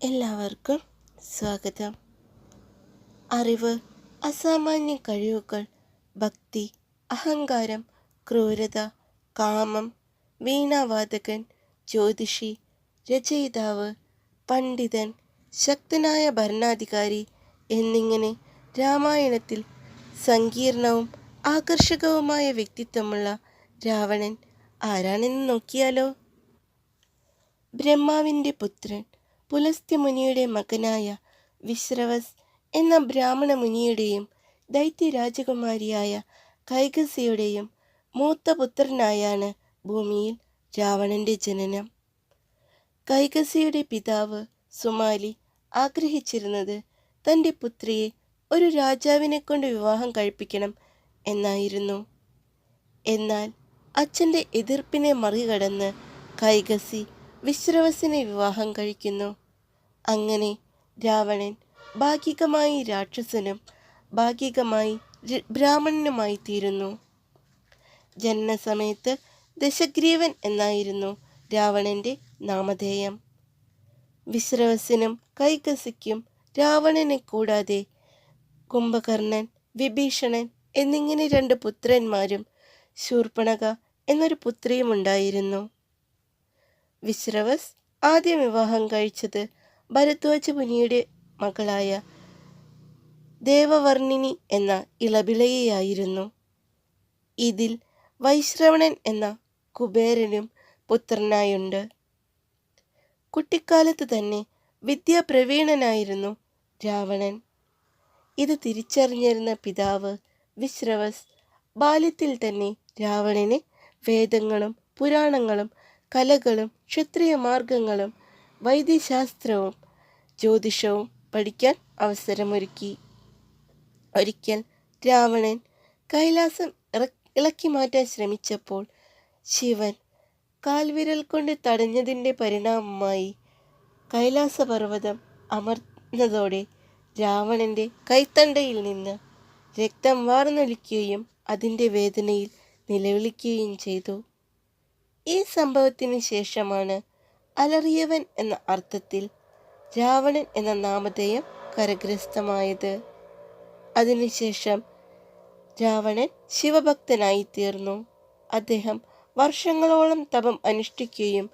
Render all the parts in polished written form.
എല്ലാവർക്കും സ്വാഗതം. അറിവ്, അസാമാന്യ കഴിവുകൾ, ഭക്തി, അഹങ്കാരം, ക്രൂരത, കാമം, വീണാവാദകൻ, ജ്യോതിഷി, രചയിതാവ്, പണ്ഡിതൻ, ശക്തനായ ഭരണാധികാരി എന്നിങ്ങനെ രാമായണത്തിൽ സങ്കീർണവും ആകർഷകവുമായ വ്യക്തിത്വമുള്ള രാവണൻ ആരാണെന്ന് നോക്കിയാലോ. ബ്രഹ്മാവിൻ്റെ പുത്രൻ, പുലസ്ത്യമുനിയുടെ മകനായ വിശ്രവസ് എന്ന ബ്രാഹ്മണ മുനിയുടെയും ദൈത്യരാജകുമാരിയായ കൈകസിയുടെയും മൂത്ത പുത്രനായാണ് ഭൂമിയിൽ രാവണന്റെ ജനനം. കൈകസിയുടെ പിതാവ് സുമാലി ആഗ്രഹിച്ചിരുന്നത് തൻ്റെ പുത്രിയെ ഒരു രാജാവിനെ കൊണ്ട് വിവാഹം കഴിപ്പിക്കണം എന്നായിരുന്നു. എന്നാൽ അച്ഛൻ്റെ എതിർപ്പിനെ മറികടന്ന് കൈകസി വിശ്രവസിനെ വിവാഹം കഴിക്കുന്നു. അങ്ങനെ രാവണൻ ഭാഗികമായി രാക്ഷസനും ഭാഗികമായി ബ്രാഹ്മണനുമായി തീരുന്നു. ജനനസമയത്ത് ദശഗ്രീവൻ എന്നായിരുന്നു രാവണന്റെ നാമധേയം. വിശ്രവസിനും കൈകസിക്കും രാവണനെ കൂടാതെ കുംഭകർണൻ, വിഭീഷണൻ എന്നിങ്ങനെ 2 പുത്രന്മാരും ശൂർപ്പണഖ എന്നൊരു പുത്രിയും ഉണ്ടായിരുന്നു. വിശ്രവസ് ആദ്യം വിവാഹം കഴിച്ചത് ഭരദ്വാജ മുനിയുടെ മകളായ ദേവവർണിനി എന്ന ഇളപിളയെയായിരുന്നു. ഇതിൽ വൈശ്രവണൻ എന്ന കുബേരനും പുത്രനായുണ്ട്. കുട്ടിക്കാലത്ത് തന്നെ വിദ്യാപ്രവീണനായിരുന്നു രാവണൻ. ഇത് തിരിച്ചറിഞ്ഞിരുന്ന പിതാവ് വിശ്രവസ് ബാല്യത്തിൽ തന്നെ രാവണന് വേദങ്ങളും പുരാണങ്ങളും കലകളും ക്ഷത്രിയ മാർഗങ്ങളും വൈദ്യശാസ്ത്രവും ജ്യോതിഷവും പഠിക്കാൻ അവസരമൊരുക്കി. ഒരിക്കൽ രാവണൻ കൈലാസം ഇളക്കി മാറ്റാൻ ശ്രമിച്ചപ്പോൾ ശിവൻ കാൽവിരൽ കൊണ്ട് തടഞ്ഞതിൻ്റെ പരിണാമമായി കൈലാസപർവ്വതം അമർന്നതോടെ രാവണന്റെ കൈത്തണ്ടയിൽ നിന്ന് രക്തം വാർന്നൊലിക്കുകയും അതിൻ്റെ വേദനയിൽ നിലവിളിക്കുകയും ചെയ്തു. ഈ സംഭവത്തിന് ശേഷമാണ് അലറിയവൻ എന്ന അർത്ഥത്തിൽ രാവണൻ എന്ന നാമധേയം കരഗൃഹസ്ഥമായത്. അതിനുശേഷം രാവണൻ ശിവഭക്തനായി തീർന്നു. അദ്ദേഹം വർഷങ്ങളോളം തപം അനുഷ്ഠിക്കുകയും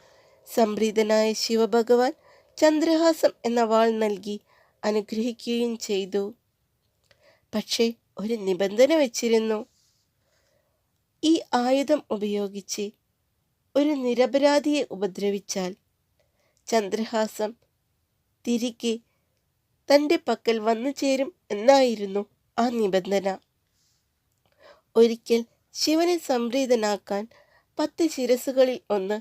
സംപ്രീതനായ ശിവഭഗവാൻ ചന്ദ്രഹാസം എന്ന വാൾ നൽകി അനുഗ്രഹിക്കുകയും ചെയ്തു. പക്ഷേ ഒരു നിബന്ധന വച്ചിരുന്നു. ഈ ആയുധം ഉപയോഗിച്ച് ഒരു നിരപരാധിയെ ഉപദ്രവിച്ചാൽ ചന്ദ്രഹാസം തിരികെ തൻ്റെ പക്കൽ വന്നു ചേരും എന്നായിരുന്നു ആ നിബന്ധന. ഒരിക്കൽ ശിവനെ സംപ്രീതനാക്കാൻ 10 ശിരസുകളിൽ ഒന്ന്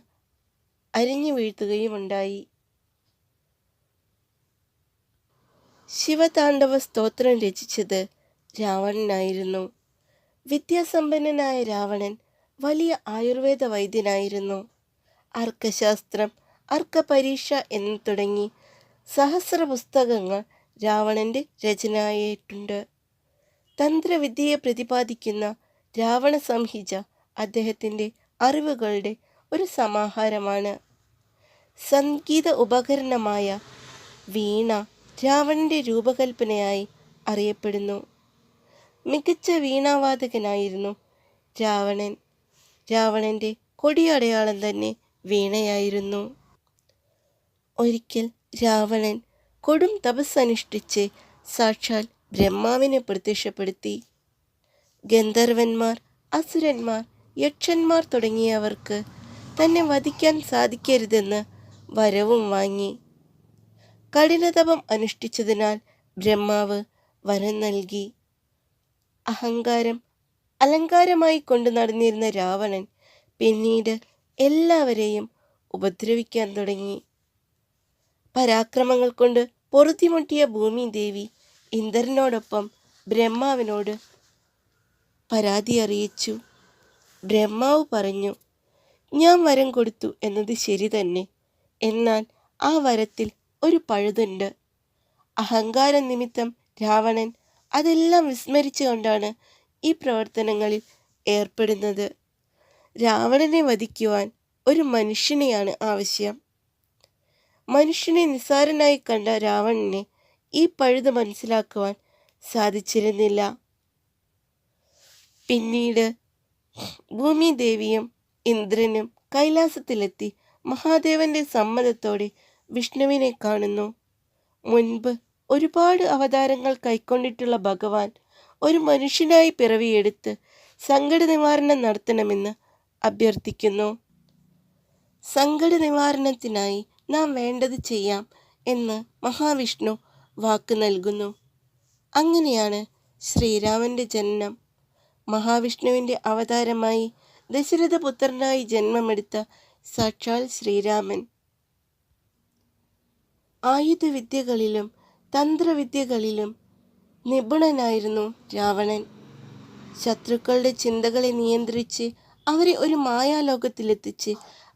അരിഞ്ഞു വീഴ്ത്തുകയുമുണ്ടായി. ശിവതാണ്ഡവ സ്തോത്രം രചിച്ചത് രാവണനായിരുന്നു. വിദ്യാസമ്പന്നനായ രാവണൻ വലിയ ആയുർവേദ വൈദ്യനായിരുന്നു. അർക്കശാസ്ത്രം, അർക്കപരീക്ഷ എന്ന് തുടങ്ങി സഹസ്ര പുസ്തകങ്ങൾ രാവണന്റെ രചനയായിട്ടുണ്ട്. തന്ത്രവിദ്യയെ പ്രതിപാദിക്കുന്ന രാവണ സംഹിത അദ്ദേഹത്തിൻ്റെ അറിവുകളുടെ ഒരു സമാഹാരമാണ്. സംഗീത ഉപകരണമായ വീണ രാവണന്റെ രൂപകൽപ്പനയായി അറിയപ്പെടുന്നു. മികച്ച വീണാവാദകനായിരുന്നു രാവണൻ. രാവണന്റെ കൊടിയടയാളം തന്നെ വീണയായിരുന്നു. ഒരിക്കൽ രാവണൻ കൊടും തപസ്സനുഷ്ഠിച്ച് സാക്ഷാൽ ബ്രഹ്മാവിനെ പ്രത്യക്ഷപ്പെടുത്തി. ഗന്ധർവന്മാർ, അസുരന്മാർ, യക്ഷന്മാർ തുടങ്ങിയവർക്ക് തന്നെ വധിക്കാൻ സാധിക്കരുതെന്ന് വരവും വാങ്ങി. കഠിനതപം അനുഷ്ഠിച്ചതിനാൽ ബ്രഹ്മാവ് വരം നൽകി. അഹങ്കാരം അലങ്കാരമായി കൊണ്ടു നടന്നിരുന്ന രാവണൻ പിന്നീട് എല്ലാവരെയും ഉപദ്രവിക്കാൻ തുടങ്ങി. പരാക്രമങ്ങൾ കൊണ്ട് പൊറുതിമുട്ടിയ ഭൂമിദേവി ഇന്ദ്രനോടൊപ്പം ബ്രഹ്മാവിനോട് പരാതി അറിയിച്ചു. ബ്രഹ്മാവ് പറഞ്ഞു, ഞാൻ വരം കൊടുത്തു എന്നത് ശരി തന്നെ, എന്നാൽ ആ വരത്തിൽ ഒരു പഴുതുണ്ട്. അഹങ്കാര നിമിത്തം രാവണൻ അതെല്ലാം വിസ്മരിച്ചുകൊണ്ടാണ് ഈ പ്രവർത്തനങ്ങളിൽ ഏർപ്പെടുന്നത്. രാവണനെ വധിക്കുവാൻ ഒരു മനുഷ്യനെയാണ് ആവശ്യം. മനുഷ്യനെ നിസ്സാരനായി കണ്ട രാവണനെ ഈ പഴുത് മനസ്സിലാക്കുവാൻ സാധിച്ചിരുന്നില്ല. പിന്നീട് ഭൂമിദേവിയും ഇന്ദ്രനും കൈലാസത്തിലെത്തി മഹാദേവന്റെ സമ്മതത്തോടെ വിഷ്ണുവിനെ കാണുന്നു. മുൻപ് ഒരുപാട് അവതാരങ്ങൾ കൈക്കൊണ്ടിട്ടുള്ള ഭഗവാൻ ഒരു മനുഷ്യനായി പിറവിയെടുത്ത് സങ്കട നിവാരണം നടത്തണമെന്ന് അഭ്യർത്ഥിക്കുന്നു. സങ്കട നിവാരണത്തിനായി നാം വേണ്ടത് ചെയ്യാം എന്ന് മഹാവിഷ്ണു വാക്ക് നൽകുന്നു. അങ്ങനെയാണ് ശ്രീരാമന്റെ ജനനം. മഹാവിഷ്ണുവിന്റെ അവതാരമായി ദശരഥപുത്രനായി ജന്മമെടുത്ത സാക്ഷാൽ ശ്രീരാമൻ. ആയുധവിദ്യകളിലും തന്ത്രവിദ്യകളിലും നിപുണനായിരുന്നു രാവണൻ. ശത്രുക്കളുടെ ചിന്തകളെ നിയന്ത്രിച്ച് അവരെ ഒരു മായാലോകത്തിലെത്തിച്ച്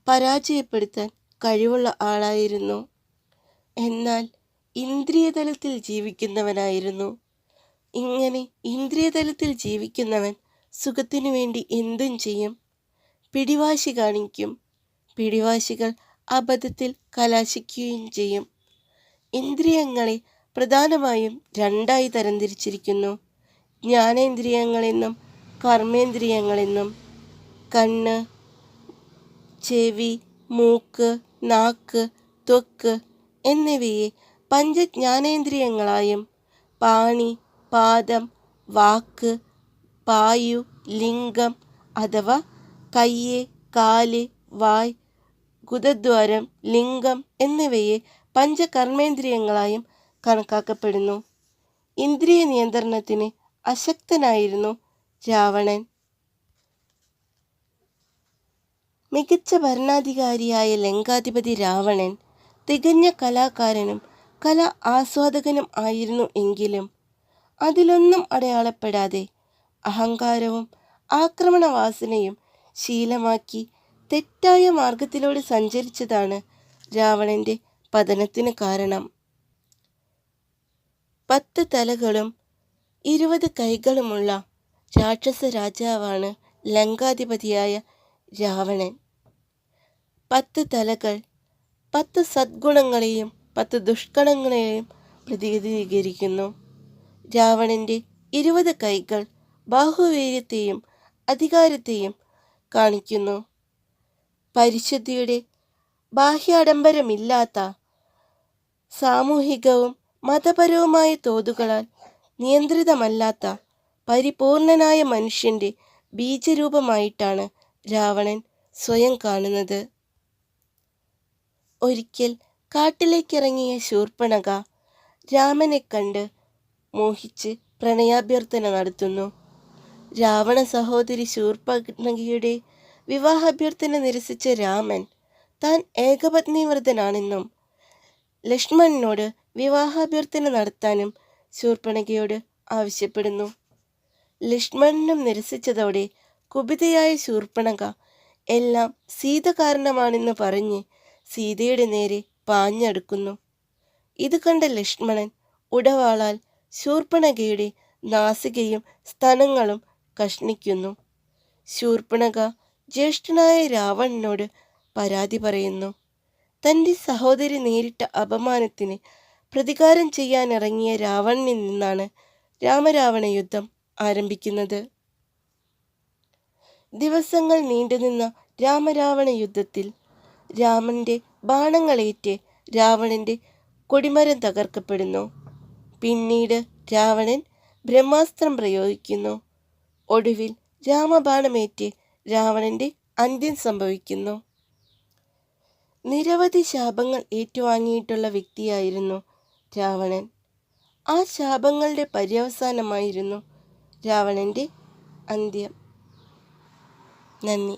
പരാജയപ്പെടുത്താൻ കഴിവുള്ള ആളായിരുന്നു. എന്നാൽ ഇന്ദ്രിയതലത്തിൽ ജീവിക്കുന്നവനായിരുന്നു. ഇങ്ങനെ ഇന്ദ്രിയതലത്തിൽ ജീവിക്കുന്നവൻ സുഖത്തിനു വേണ്ടി എന്തും ചെയ്യും. പിടിവാശി കാണിക്കും. പിടിവാശികൾ അബദ്ധത്തിൽ കലാശിക്കുകയും ചെയ്യും. ഇന്ദ്രിയങ്ങളെ പ്രധാനമായും രണ്ടായി തരംതിരിച്ചിരിക്കുന്നു: ജ്ഞാനേന്ദ്രിയങ്ങളെന്നും കർമ്മേന്ദ്രിയങ്ങളെന്നും. കണ്ണ്, ചെവി, മൂക്ക്, നാക്ക്, ത്വക്ക് എന്നിവയെ പഞ്ചജ്ഞാനേന്ദ്രിയങ്ങളായും പാണി, പാദം, വാക്ക്, പായു, ലിംഗം അഥവാ കയ്യ്, കാല്, വായ്, ഗുദദ്വാരം, ലിംഗം എന്നിവയെ പഞ്ചകർമ്മേന്ദ്രിയങ്ങളായും കണക്കാക്കപ്പെടുന്നു. ഇന്ദ്രിയ നിയന്ത്രണത്തിന് അശക്തനായിരുന്നു രാവണൻ. മികച്ച ഭരണാധികാരിയായ ലങ്കാധിപതി രാവണൻ തികഞ്ഞ കലാകാരനും കലാ ആസ്വാദകനും ആയിരുന്നു. എങ്കിലും അതിലൊന്നും അടയാളപ്പെടാതെ അഹങ്കാരവും ആക്രമണവാസനയും ശീലമാക്കി തെറ്റായ മാർഗത്തിലൂടെ സഞ്ചരിച്ചതാണ് രാവണന്റെ പതനത്തിന് കാരണം. 10 തലകളും 20 കൈകളുമുള്ള രാക്ഷസ രാജാവാണ് ലങ്കാധിപതിയായ രാവണൻ. 10 തലകൾ 10 സദ്ഗുണങ്ങളെയും 10 ദുഷ്ഗുണങ്ങളെയും പ്രതിനിധീകരിക്കുന്നു. രാവണന്റെ 20 കൈകൾ ബാഹുവീര്യത്തെയും അധികാരത്തെയും കാണിക്കുന്നു. പരിശുദ്ധിയുടെ ബാഹ്യാഡംബരമില്ലാത്ത സാമൂഹികവും മതപരവുമായ തോതുകളാൽ നിയന്ത്രിതമല്ലാത്ത പരിപൂർണനായ മനുഷ്യന്റെ ബീജരൂപമായിട്ടാണ് രാവണൻ സ്വയം കാണുന്നത്. ഒരിക്കൽ കാട്ടിലേക്കിറങ്ങിയ ശൂർപ്പണഖ രാമനെ കണ്ട് മോഹിച്ച് പ്രണയാഭ്യർത്ഥന നടത്തുന്നു. രാവണ സഹോദരി ശൂർപ്പണഖയുടെ വിവാഹാഭ്യർത്ഥന നിരസിച്ച രാമൻ താൻ ഏകപത്നീവ്രതനാണെന്നും ലക്ഷ്മണനോട് വിവാഹാഭ്യർത്ഥന നടത്താനും ശൂർപ്പണഖയോട് ആവശ്യപ്പെടുന്നു. ലക്ഷ്മണനും നിരസിച്ചതോടെ കുപിതയായ ശൂർപ്പണഖ എല്ലാം സീത കാരണമാണെന്ന് പറഞ്ഞ് സീതയുടെ നേരെ പാഞ്ഞടുക്കുന്നു. ഇത് കണ്ട ലക്ഷ്മണൻ ഉടവാളാൽ ശൂർപ്പണഖയുടെ നാസികയും സ്തനങ്ങളും കഷ്ണിക്കുന്നു. ശൂർപ്പണഖ ജ്യേഷ്ഠനായ രാവണനോട് പരാതി പറയുന്നു. തൻ്റെ സഹോദരി നേരിട്ട അപമാനത്തിന് പ്രതികാരം ചെയ്യാനിറങ്ങിയ രാവണനിൽ നിന്നാണ് രാമരാവണ യുദ്ധം ആരംഭിക്കുന്നത്. ദിവസങ്ങൾ നീണ്ടുനിന്ന രാമരാവണ യുദ്ധത്തിൽ രാമന്റെ ബാണങ്ങളേറ്റ് രാവണന്റെ കൊടിമരം തകർക്കപ്പെടുന്നു. പിന്നീട് രാവണൻ ബ്രഹ്മാസ്ത്രം പ്രയോഗിക്കുന്നു. ഒടുവിൽ രാമബാണമേറ്റ് രാവണന്റെ അന്ത്യം സംഭവിക്കുന്നു. നിരവധി ശാപങ്ങൾ ഏറ്റുവാങ്ങിയിട്ടുള്ള വ്യക്തിയായിരുന്നു രാവണൻ. ആ ശാപങ്ങളുടെ പര്യവസാനമായിരുന്നു രാവണന്റെ അന്ത്യം. നന്ദി.